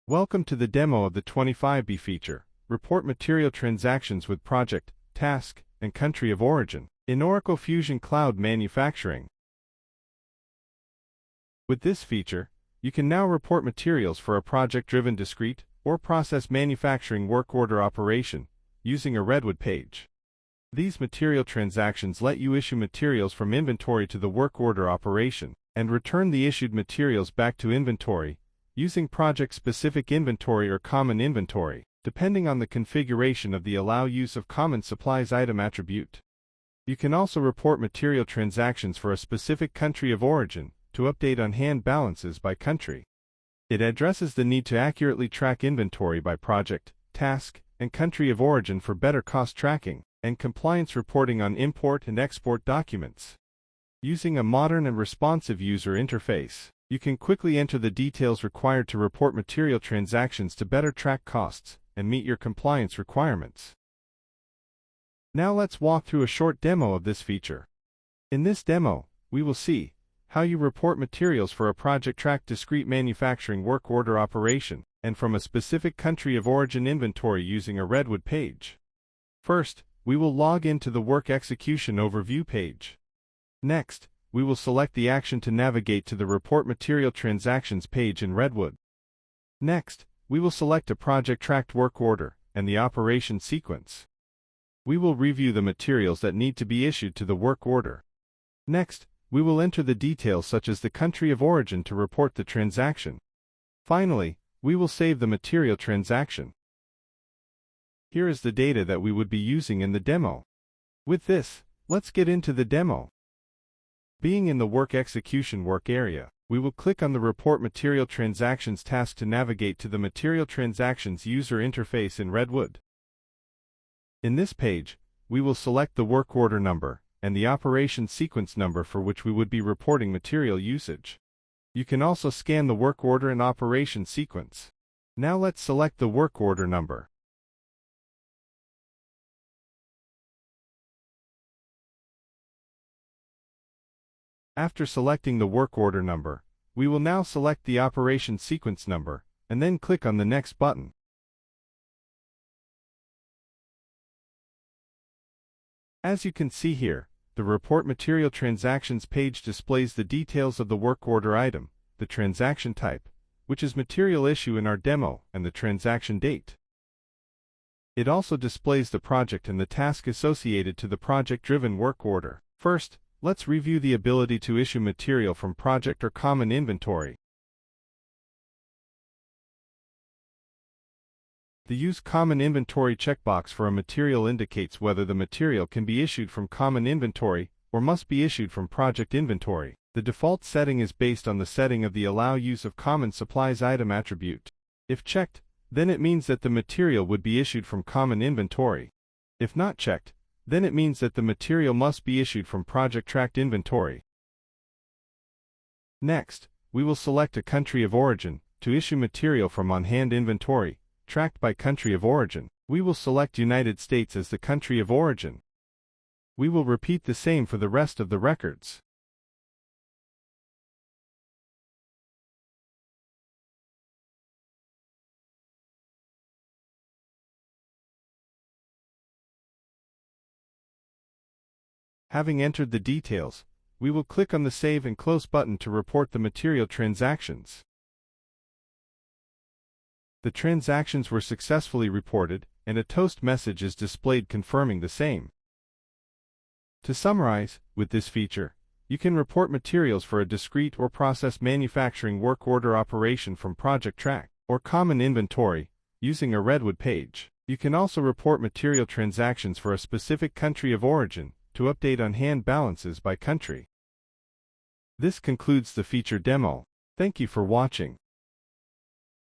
Welcome to the demo of the 25B feature, Report Material Transactions with Project, Task, and Country of Origin, in Oracle Fusion Cloud Manufacturing. With this feature, you can now report materials for a project-driven discrete or process manufacturing work order operation using a Redwood page. These material transactions let you issue materials from inventory to the work order operation and return the issued materials back to inventory using project-specific inventory or common inventory, depending on the configuration of the Allow Use of Common Supplies item attribute. You can also report material transactions for a specific country of origin to update on-hand balances by country. It addresses the need to accurately track inventory by project, task, and country of origin for better cost tracking and compliance reporting on import and export documents. Using a modern and responsive user interface, you can quickly enter the details required to report material transactions to better track costs and meet your compliance requirements. Now let's walk through a short demo of this feature. In this demo, we will see how you report materials for a project-tracked discrete manufacturing work order operation and from a specific country of origin inventory using a Redwood page. First, we will log into the Work Execution Overview page. Next, we will select the action to navigate to the Report Material Transactions page in Redwood. Next, we will select a project-tracked work order and the operation sequence. We will review the materials that need to be issued to the work order. Next, we will enter the details such as the country of origin to report the transaction. Finally, we will save the material transaction. Here is the data that we would be using in the demo. With this, let's get into the demo. Being in the Work Execution work area, we will click on the Report Material Transactions task to navigate to the Material Transactions user interface in Redwood. In this page, we will select the work order number and the operation sequence number for which we would be reporting material usage. You can also scan the work order and operation sequence. Now let's select the work order number. After selecting the work order number, we will now select the operation sequence number, and then click on the Next button. As you can see here, the Report Material Transactions page displays the details of the work order item, the transaction type, which is material issue in our demo, and the transaction date. It also displays the project and the task associated to the project-driven work order. First, let's review the ability to issue material from project or common inventory. The Use Common Inventory checkbox for a material indicates whether the material can be issued from common inventory or must be issued from project inventory. The default setting is based on the setting of the Allow Use of Common Supplies item attribute. If checked, then it means that the material would be issued from common inventory. If not checked, then it means that the material must be issued from project-tracked inventory. Next, we will select a country of origin to issue material from on-hand inventory, tracked by country of origin. We will select United States as the country of origin. We will repeat the same for the rest of the records. Having entered the details, we will click on the Save and Close button to report the material transactions. The transactions were successfully reported, and a toast message is displayed confirming the same. To summarize, with this feature, you can report materials for a discrete or process manufacturing work order operation from project track or common inventory using a Redwood page. You can also report material transactions for a specific country of origin to update on-hand balances by country. This concludes the feature demo. Thank you for watching.